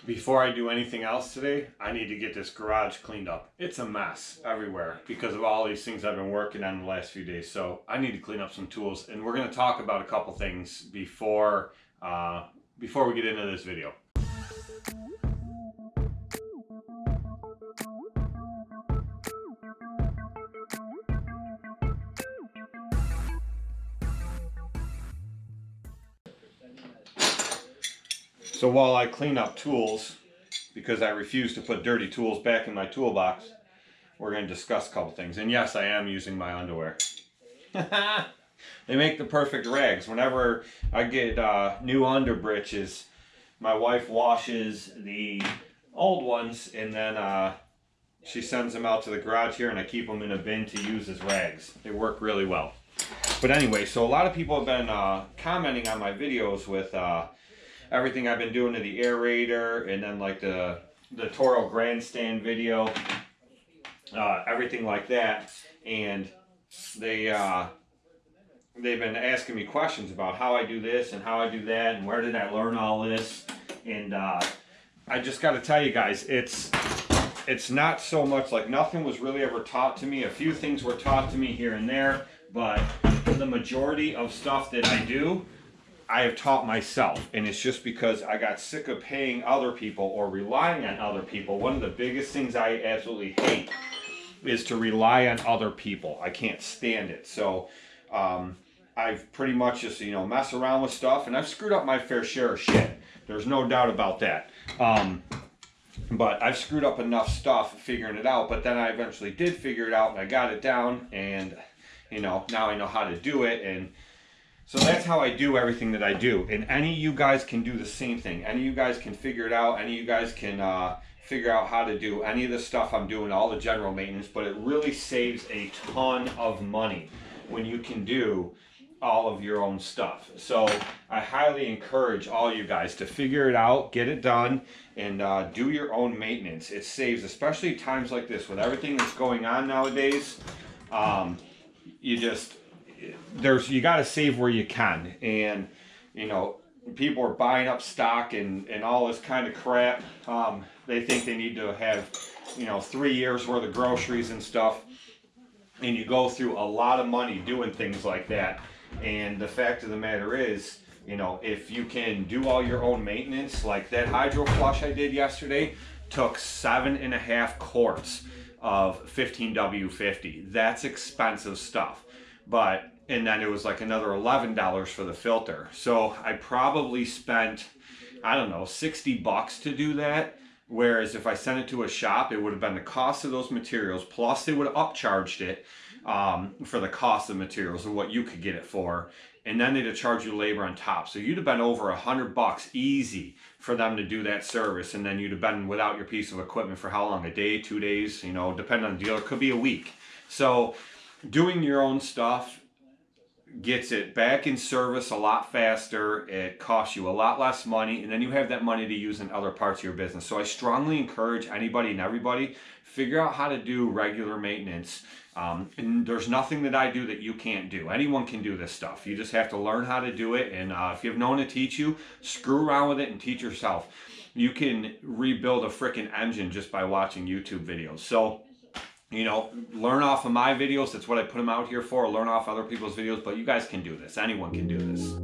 Before I do anything else today, I need to get this garage cleaned up. It's a mess everywhere because of all these things I've been working on the last few days. So I need to clean up some tools, and we're going to talk about a couple things before we get into this video. So while I clean up tools, because I refuse to put dirty tools back in my toolbox, we're going to discuss a couple things. And yes, I am using my underwear. They make the perfect rags. Whenever I get new underbritches, my wife washes the old ones, and then she sends them out to the garage here, and I keep them in a bin to use as rags. They work really well. But anyway, so a lot of people have been commenting on my videos with everything I've been doing to the aerator, and then like the Toro grandstand video, everything like that. And they've been asking me questions about how I do this and how I do that and where did I learn all this. And I just got to tell you guys, it's not so much like nothing was really ever taught to me. A few things were taught to me here and there, but the majority of stuff that I do, I have taught myself, and it's just because I got sick of paying other people or relying on other people. One of the biggest things I absolutely hate is to rely on other people. I can't stand it. So I've pretty much just, mess around with stuff, and I've screwed up my fair share of shit. There's no doubt about that. But I've screwed up enough stuff figuring it out, but then I eventually did figure it out, and I got it down, and now I know how to do it. And so that's how I do everything that I do. And any of you guys can do the same thing. Any of you guys can figure it out. Any of you guys can figure out how to do any of the stuff I'm doing, all the general maintenance. But it really saves a ton of money when you can do all of your own stuff. So I highly encourage all you guys to figure it out, get it done, and do your own maintenance. It saves, especially times like this with everything that's going on nowadays. You got to save where you can. And people are buying up stock and all this kind of crap. They think they need to have 3 years worth of groceries and stuff, and you go through a lot of money doing things like that. And the fact of the matter is, if you can do all your own maintenance, like that hydro flush I did yesterday took 7.5 quarts of 15W50. That's expensive stuff. And then it was like another $11 for the filter. So I probably spent, I don't know, $60 to do that. Whereas if I sent it to a shop, it would have been the cost of those materials, plus they would have upcharged it for the cost of materials and what you could get it for. And then they'd have charged you labor on top. So you'd have been over $100 easy for them to do that service. And then you'd have been without your piece of equipment for how long? A day, 2 days, depending on the dealer. It could be a week. So doing your own stuff gets it back in service a lot faster. It costs you a lot less money, and then you have that money to use in other parts of your business. So I strongly encourage anybody and everybody, figure out how to do regular maintenance. And there's nothing that I do that you can't do. Anyone can do this stuff. You just have to learn how to do it. And if you have no one to teach you, screw around with it and teach yourself. You can rebuild a freaking engine just by watching YouTube videos. So learn off of my videos. That's what I put them out here for. Learn off other people's videos, but you guys can do this. Anyone can do this.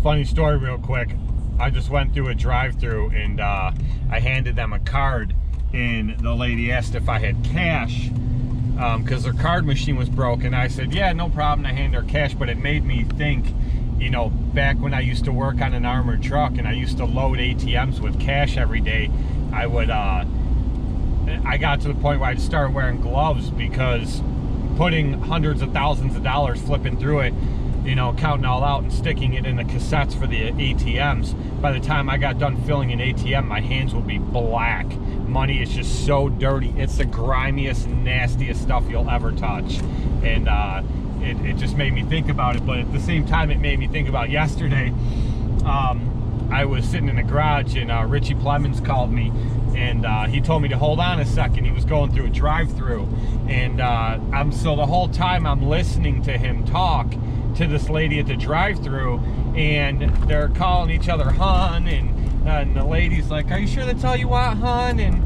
Funny story real quick. I just went through a drive-through and I handed them a card and the lady asked if I had cash because her card machine was broken. I said, yeah, no problem. I handed her cash, but it made me think, you know, back when I used to work on an armored truck and I used to load ATMs with cash every day, I would, I got to the point where I'd start wearing gloves because putting hundreds of thousands of dollars, flipping through it, you know, counting all out and sticking it in the cassettes for the ATMs, by the time I got done filling an ATM, my hands would be black. Money is just so dirty. It's the grimiest, nastiest stuff you'll ever touch. And it just made me think about it. But at the same time, it made me think about yesterday. I was sitting in the garage and Richie Plemons called me, and he told me to hold on a second. He was going through a drive-through, and so the whole time I'm listening to him talk to this lady at the drive-through, and they're calling each other hon, and the lady's like, are you sure that's all you want, hon? And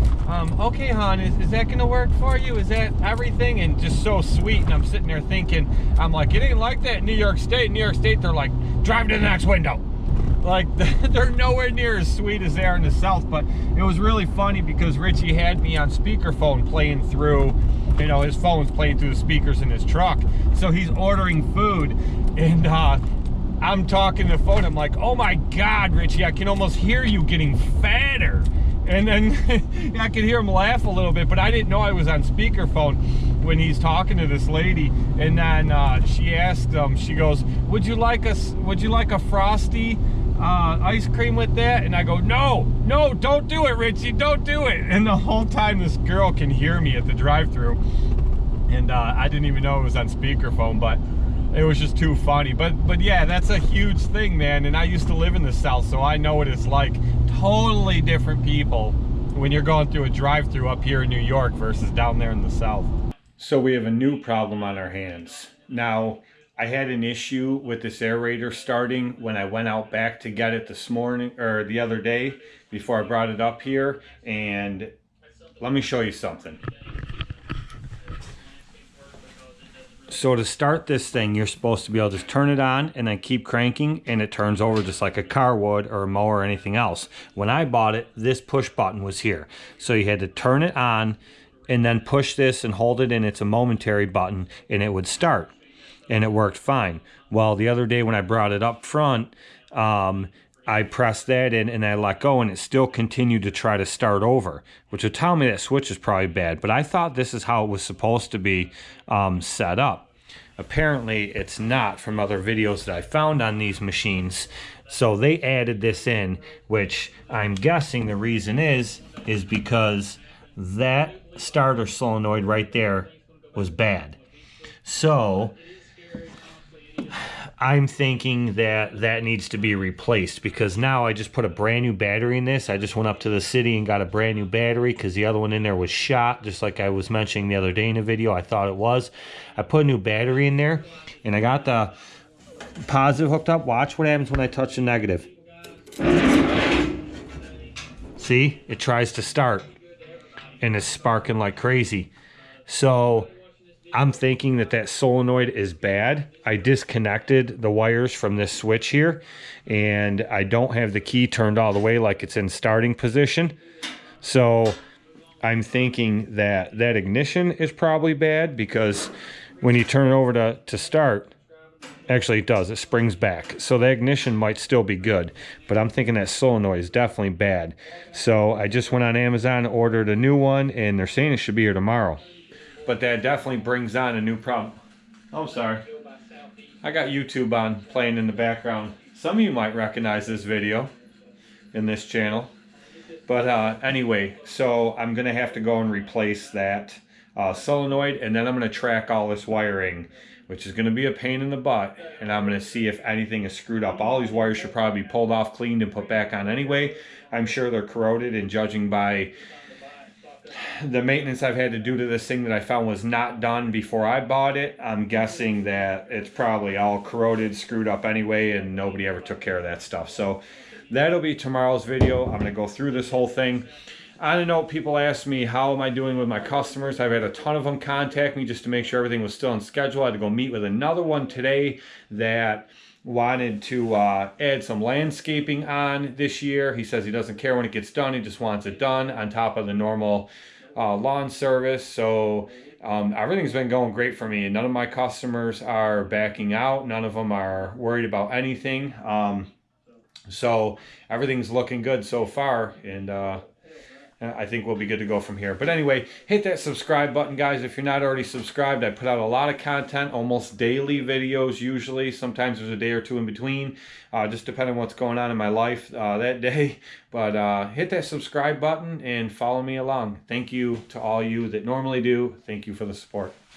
okay, hon, is that gonna work for you? Is that everything? And just so sweet. And I'm sitting there thinking, I'm like, it ain't like that in New York State. New York State, they're like, drive to the next window. Like, they're nowhere near as sweet as they are in the South. But it was really funny because Richie had me on speakerphone playing through, you know, his phone's playing through the speakers in his truck. So he's ordering food, and I'm talking to the phone. I'm like, oh my God, Richie, I can almost hear you getting fatter. And then I could hear him laugh a little bit, but I didn't know I was on speakerphone when he's talking to this lady. And then she asked him, she goes, would you like a Frosty ice cream with that? And I go, no, don't do it, Richie, don't do it. And the whole time this girl can hear me at the drive-thru, and I didn't even know it was on speakerphone, but it was just too funny. But yeah, that's a huge thing, man. And I used to live in the South, so I know what it's like. Totally different people when you're going through a drive-thru up here in New York versus down there in the South. So we have a new problem on our hands. Now, I had an issue with this aerator starting when I went out back to get it this morning, or the other day, before I brought it up here. And let me show you something. So to start this thing, you're supposed to be able to just turn it on and then keep cranking, and it turns over just like a car would, or a mower or anything else. When I bought it, this push button was here. So you had to turn it on and then push this and hold it, and it's a momentary button, and it would start. And it worked fine. Well, the other day when I brought it up front, I pressed that in and I let go, and it still continued to try to start over, which would tell me that switch is probably bad. But I thought this is how it was supposed to be set up. Apparently, it's not, from other videos that I found on these machines. So they added this in, which I'm guessing the reason is because that starter solenoid right there was bad. So I'm thinking that that needs to be replaced, because now I just put a brand new battery in this. I just went up to the city and got a brand new battery because the other one in there was shot, just like I was mentioning the other day in a video. I thought it was. I put a new battery in there, and I got the positive hooked up. Watch what happens when I touch the negative. See? It tries to start, and it's sparking like crazy. So I'm thinking that that solenoid is bad. I disconnected the wires from this switch here, and I don't have the key turned all the way like it's in starting position. So I'm thinking that that ignition is probably bad, because when you turn it over to start, actually it does, it springs back. So the ignition might still be good, but I'm thinking that solenoid is definitely bad. So I just went on Amazon, ordered a new one, and they're saying it should be here tomorrow. But that definitely brings on a new problem. Oh, sorry. I got YouTube on playing in the background. Some of you might recognize this video in this channel. But anyway, so I'm going to have to go and replace that solenoid, and then I'm going to track all this wiring, which is going to be a pain in the butt, and I'm going to see if anything is screwed up. All these wires should probably be pulled off, cleaned, and put back on anyway. I'm sure they're corroded, and judging by the maintenance I've had to do to this thing that I found was not done before I bought it, I'm guessing that it's probably all corroded, screwed up anyway, and nobody ever took care of that stuff. So that'll be tomorrow's video. I'm going to go through this whole thing. I don't know, people ask me how am I doing with my customers. I've had a ton of them contact me just to make sure everything was still on schedule. I had to go meet with another one today that wanted to add some landscaping on this year. He says he doesn't care when it gets done. He just wants it done on top of the normal lawn service. So everything's been going great for me. None of my customers are backing out. None of them are worried about anything. So everything's looking good so far. And I think we'll be good to go from here. But anyway, hit that subscribe button, guys. If you're not already subscribed, I put out a lot of content, almost daily videos usually. Sometimes there's a day or two in between, just depending on what's going on in my life that day. But hit that subscribe button and follow me along. Thank you to all you that normally do. Thank you for the support.